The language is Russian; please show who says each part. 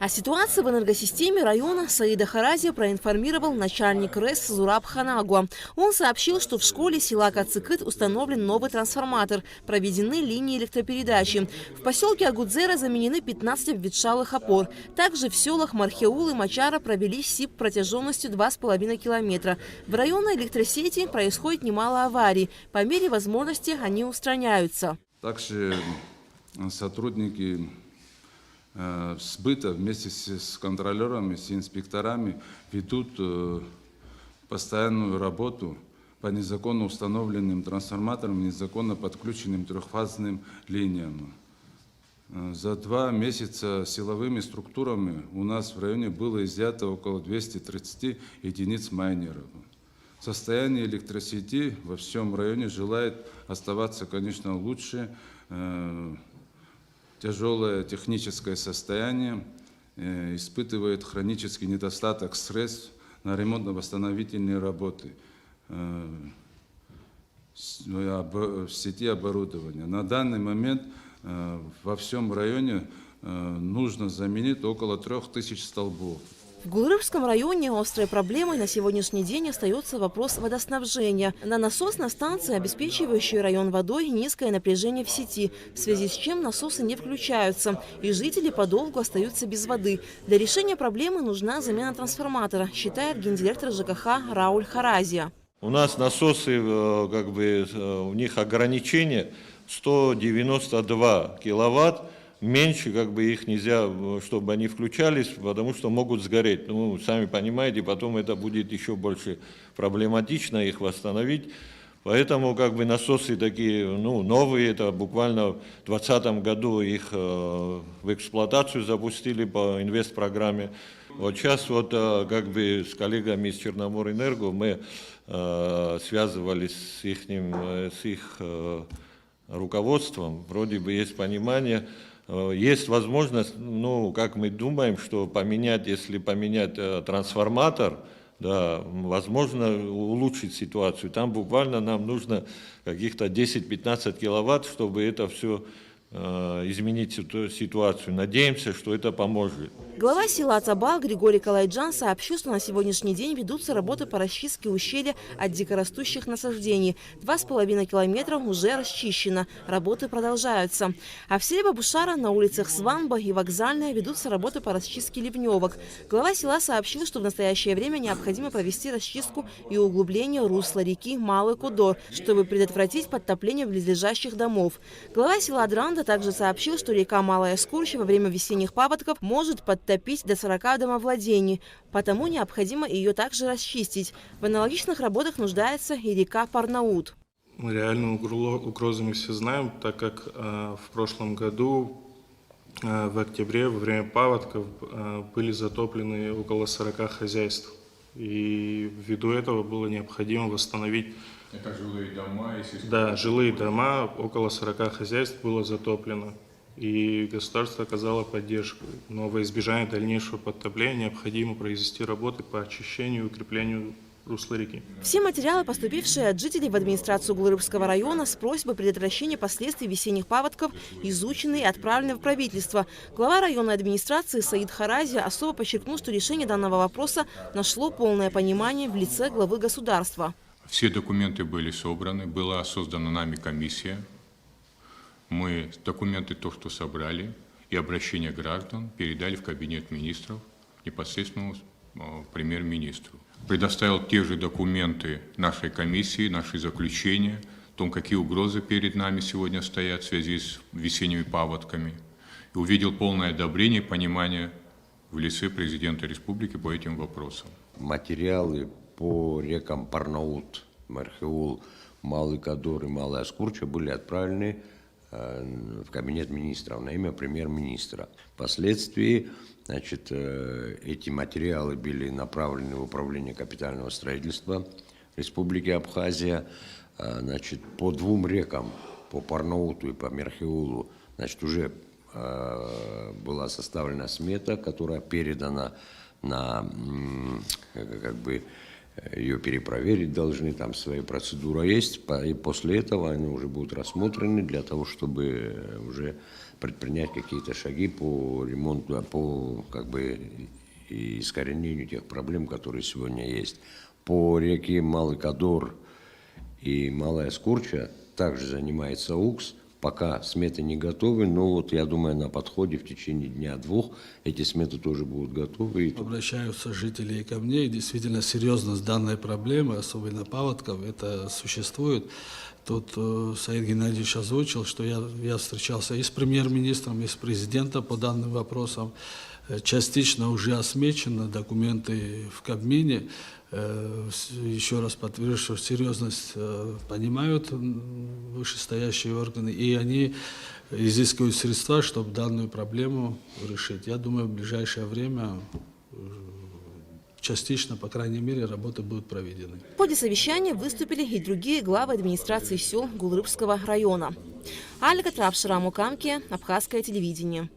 Speaker 1: О ситуации в энергосистеме района Саида Харазия проинформировал начальник РЭС Зураб Ханагуа. Он сообщил, что в школе села Кацикыт установлен новый трансформатор, проведены линии электропередачи. В поселке Агудзера заменены 15 обветшалых опор. Также в селах Мархеул и Мачара провели СИП протяженностью 2,5 километра. В районной электросети происходит немало аварий. По мере возможности они устраняются.
Speaker 2: Также сотрудники сбыта вместе с контролерами, с инспекторами ведут постоянную работу по незаконно установленным трансформаторам, незаконно подключенным трехфазным линиям. За 2 месяца силовыми структурами у нас в районе было изъято около 230 единиц майнеров. Состояние электросети во всем районе желает оставаться, конечно, лучше. Тяжелое техническое состояние, испытывает хронический недостаток средств на ремонтно-восстановительные работы в сети оборудования. На данный момент во всем районе нужно заменить около 3000 столбов.
Speaker 1: В Гулрыбском районе острой проблемой на сегодняшний день остается вопрос водоснабжения. На насосной станции, обеспечивающей район водой, низкое напряжение в сети, в связи с чем насосы не включаются, и жители подолгу остаются без воды. Для решения проблемы нужна замена трансформатора, считает гендиректор ЖКХ Рауль Харазия.
Speaker 3: У нас насосы, у них ограничение 192 киловатт. Меньше их нельзя, чтобы они включались, потому что могут сгореть. Ну, сами понимаете, потом это будет еще больше проблематично их восстановить. Поэтому насосы такие, новые, это буквально в 2020 году их в эксплуатацию запустили по инвестпрограмме. Вот сейчас с коллегами из Черноморэнерго мы связывались с их руководством, вроде бы есть понимание. Есть возможность, как мы думаем, что если поменять трансформатор, да, возможно улучшить ситуацию. Там буквально нам нужно каких-то 10-15 киловатт, чтобы это все изменить эту ситуацию. Надеемся, что это поможет.
Speaker 1: Глава села Цабал Григорий Калайджан сообщил, что на сегодняшний день ведутся работы по расчистке ущелья от дикорастущих насаждений. 2,5 километра уже расчищено. Работы продолжаются. А в селе Бабушара на улицах Сванба и Вокзальная ведутся работы по расчистке ливневок. Глава села сообщил, что в настоящее время необходимо провести расчистку и углубление русла реки Малый Кудор, чтобы предотвратить подтопление близлежащих домов. Глава села Адранда также сообщил, что река Малая Скурча во время весенних паводков может подтопить до 40 домовладений, потому необходимо ее также расчистить. В аналогичных работах нуждается и река Парнаут.
Speaker 4: Реальную угрозу мы все знаем, так как в прошлом году, в октябре, во время паводков были затоплены около 40 хозяйств. И ввиду этого было необходимо восстановить...
Speaker 5: Это жилые дома?
Speaker 4: Да, жилые дома, около 40 хозяйств было затоплено. И государство оказало поддержку. Но во избежание дальнейшего подтопления необходимо произвести работы по очищению и укреплению русла реки.
Speaker 1: Все материалы, поступившие от жителей в администрацию Гулрыбского района с просьбой предотвращения последствий весенних паводков, изучены и отправлены в правительство. Глава районной администрации Саид Харазия особо подчеркнул, что решение данного вопроса нашло полное понимание в лице главы государства.
Speaker 5: Все документы были собраны, была создана нами комиссия. Мы документы, что собрали, и обращение граждан передали в кабинет министров непосредственно премьер-министру. Предоставил те же документы нашей комиссии, наши заключения о том, какие угрозы перед нами сегодня стоят в связи с весенними паводками. И увидел полное одобрение и понимание в лице президента республики по этим вопросам.
Speaker 6: Материалы по рекам Парнаут, Мархеул, Малый Кадор и Малая Скурча были отправлены в кабинет министров на имя премьер-министра. Впоследствии, эти материалы были направлены в управление капитального строительства Республики Абхазия. По 2 рекам, по Парнауту и по Мархеулу, уже была составлена смета, которая передана на ее перепроверить должны, там своя процедура есть, и после этого они уже будут рассмотрены для того, чтобы уже предпринять какие-то шаги по ремонту, по как бы и искоренению тех проблем, которые сегодня есть. По реке Малый Кадор и Малая Скурча также занимается УКС. Пока сметы не готовы, но вот я думаю, на подходе в течение дня-двух эти сметы тоже будут готовы.
Speaker 7: Обращаются жители ко мне, и действительно серьезность данной проблемы, особенно паводков, это существует. Тут Саид Геннадьевич озвучил, что я встречался и с премьер-министром, и с президентом по данным вопросам. Частично уже осмечены документы в Кабмине. Еще раз подтвержу, что серьезность понимают вышестоящие органы, и они изыскивают средства, чтобы данную проблему решить. Я думаю, в ближайшее время частично, по крайней мере, работы будут проведены.
Speaker 1: В ходе совещания выступили и другие главы администрации сел Гулрыбского района. Алька Трапшира, Мукамки, Абхазское телевидение.